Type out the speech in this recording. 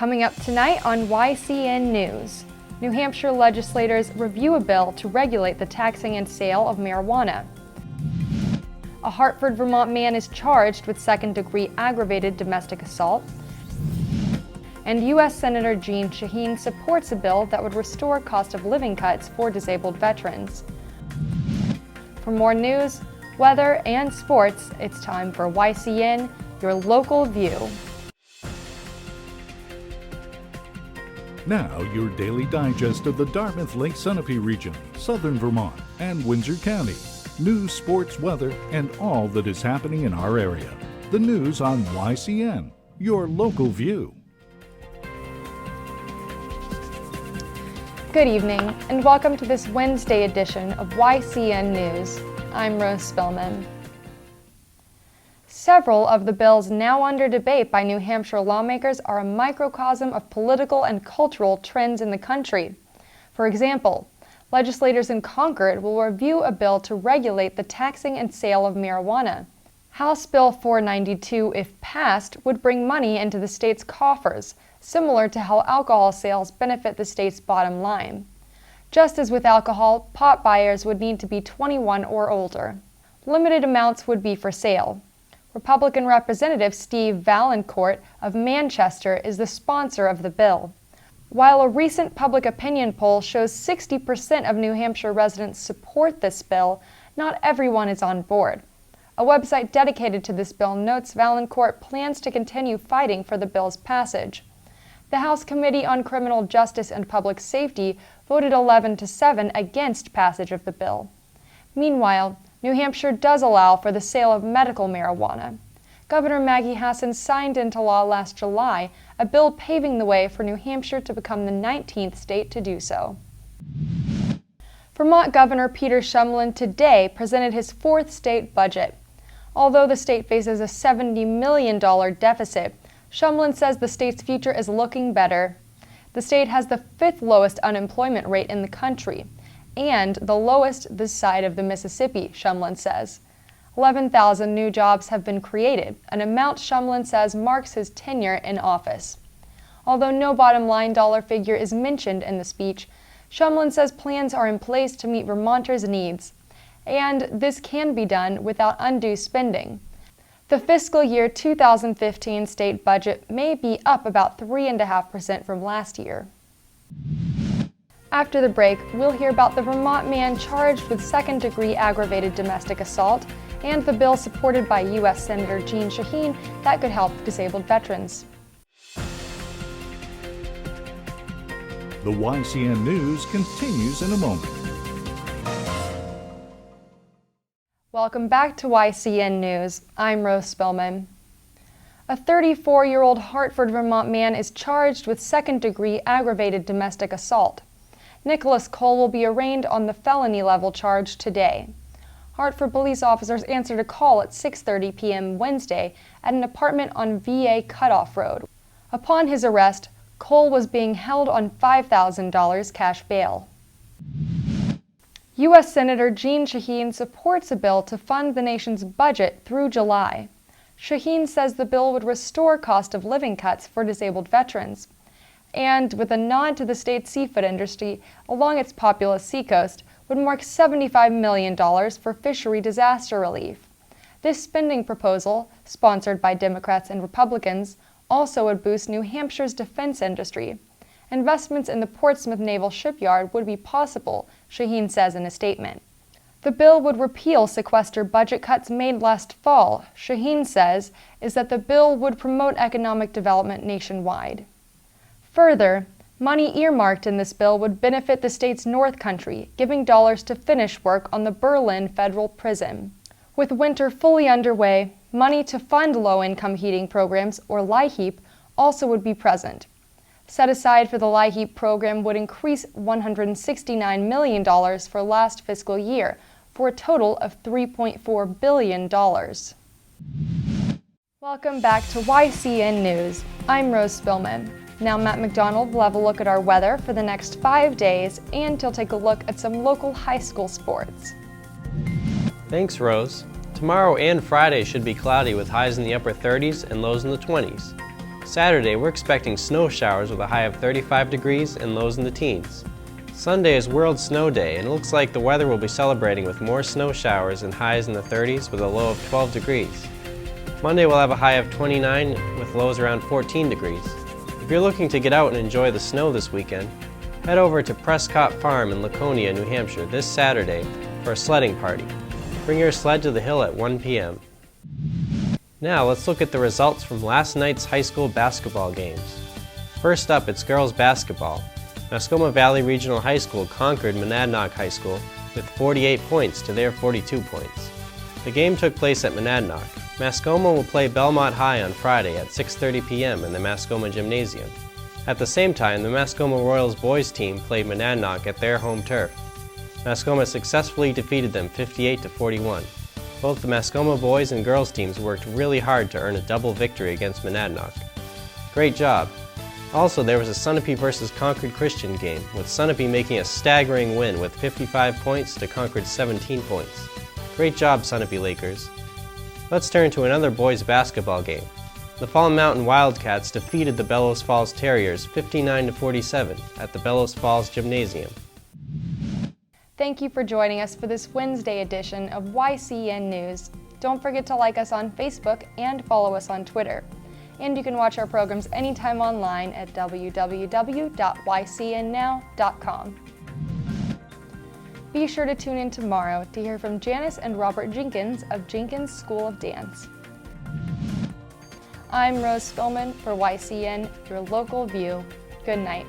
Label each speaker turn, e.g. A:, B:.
A: Coming up tonight on YCN News, New Hampshire legislators review a bill to regulate the taxing and sale of marijuana. A Hartford, Vermont man is charged with second-degree aggravated domestic assault. And U.S. Senator Jeanne Shaheen supports a bill that would restore cost of living cuts for disabled veterans. For more news, weather, and sports, it's time for YCN, your local view.
B: Now, your daily digest of the Dartmouth-Lake Sunapee region, southern Vermont, and Windsor County. News, sports, weather, and all that is happening in our area. The news on YCN, your local view.
A: Good evening, and welcome to this Wednesday edition of YCN News. I'm Rose Spillman. Several of the bills now under debate by New Hampshire lawmakers are a microcosm of political and cultural trends in the country. For example, legislators in Concord will review a bill to regulate the taxing and sale of marijuana. House Bill 492, if passed, would bring money into the state's coffers, similar to how alcohol sales benefit the state's bottom line. Just as with alcohol, pot buyers would need to be 21 or older. Limited amounts would be for sale. Republican Representative Steve Valancourt of Manchester is the sponsor of the bill. While a recent public opinion poll shows 60% of New Hampshire residents support this bill, not everyone is on board. A website dedicated to this bill notes Valancourt plans to continue fighting for the bill's passage. The House Committee on Criminal Justice and Public Safety voted 11-7 against passage of the bill. Meanwhile, New Hampshire does allow for the sale of medical marijuana. Governor Maggie Hassan signed into law last July a bill paving the way for New Hampshire to become the 19th state to do so. Vermont Governor Peter Shumlin today presented his fourth state budget. Although the state faces a $70 million deficit, Shumlin says the state's future is looking better. The state has the fifth lowest unemployment rate in the country, and the lowest this side of the Mississippi, Shumlin says. 11,000 new jobs have been created, an amount Shumlin says marks his tenure in office. Although no bottom line dollar figure is mentioned in the speech, Shumlin says plans are in place to meet Vermonters' needs, and this can be done without undue spending. The fiscal year 2015 state budget may be up about 3.5% from last year. After the break, we'll hear about the Vermont man charged with second-degree aggravated domestic assault and the bill supported by U.S. Senator Jeanne Shaheen that could help disabled veterans.
B: The YCN News continues in a moment.
A: Welcome back to YCN News. I'm Rose Spillman. A 34-year-old Hartford, Vermont man is charged with second-degree aggravated domestic assault. Nicholas Cole will be arraigned on the felony-level charge today. Hartford police officers answered a call at 6:30 p.m. Wednesday at an apartment on VA Cutoff Road. Upon his arrest, Cole was being held on $5,000 cash bail. U.S. Senator Jeanne Shaheen supports a bill to fund the nation's budget through July. Shaheen says the bill would restore cost of living cuts for disabled veterans, and with a nod to the state's seafood industry along its populous seacoast, would mark $75 million for fishery disaster relief. This spending proposal, sponsored by Democrats and Republicans, also would boost New Hampshire's defense industry. Investments in the Portsmouth Naval Shipyard would be possible, Shaheen says in a statement. The bill would repeal sequester budget cuts made last fall, Shaheen says, is that the bill would promote economic development nationwide. Further, money earmarked in this bill would benefit the state's North Country, giving dollars to finish work on the Berlin Federal Prison. With winter fully underway, money to fund low-income heating programs, or LIHEAP, also would be present. Set aside for the LIHEAP program would increase $169 million for last fiscal year, for a total of $3.4 billion. Welcome back to YCN News. I'm Rose Spillman. Now Matt McDonald will have a look at our weather for the next 5 days, and he'll take a look at some local high school sports.
C: Thanks, Rose. Tomorrow and Friday should be cloudy with highs in the upper 30s and lows in the 20s. Saturday, we're expecting snow showers with a high of 35 degrees and lows in the teens. Sunday is World Snow Day, and it looks like the weather will be celebrating with more snow showers and highs in the 30s with a low of 12 degrees. Monday will have a high of 29 with lows around 14 degrees. If you're looking to get out and enjoy the snow this weekend, head over to Prescott Farm in Laconia, New Hampshire this Saturday for a sledding party. Bring your sled to the hill at 1 p.m. Now let's look at the results from last night's high school basketball games. First up, it's girls basketball. Mascoma Valley Regional High School conquered Monadnock High School with 48 points to their 42 points. The game took place at Monadnock. Mascoma will play Belmont High on Friday at 6:30 p.m. in the Mascoma Gymnasium. At the same time, the Mascoma Royals boys team played Monadnock at their home turf. Mascoma successfully defeated them 58-41. Both the Mascoma boys and girls teams worked really hard to earn a double victory against Monadnock. Great job! Also, there was a Sunapee versus Concord Christian game, with Sunapee making a staggering win with 55 points to Concord's 17 points. Great job, Sunapee Lakers! Let's turn to another boys basketball game. The Fall Mountain Wildcats defeated the Bellows Falls Terriers 59-47 at the Bellows Falls Gymnasium.
A: Thank you for joining us for this Wednesday edition of YCN News. Don't forget to like us on Facebook and follow us on Twitter. And you can watch our programs anytime online at www.ycnnow.com. Be sure to tune in tomorrow to hear from Janice and Robert Jenkins of Jenkins School of Dance. I'm Rose Spillman for YCN, your local view. Good night.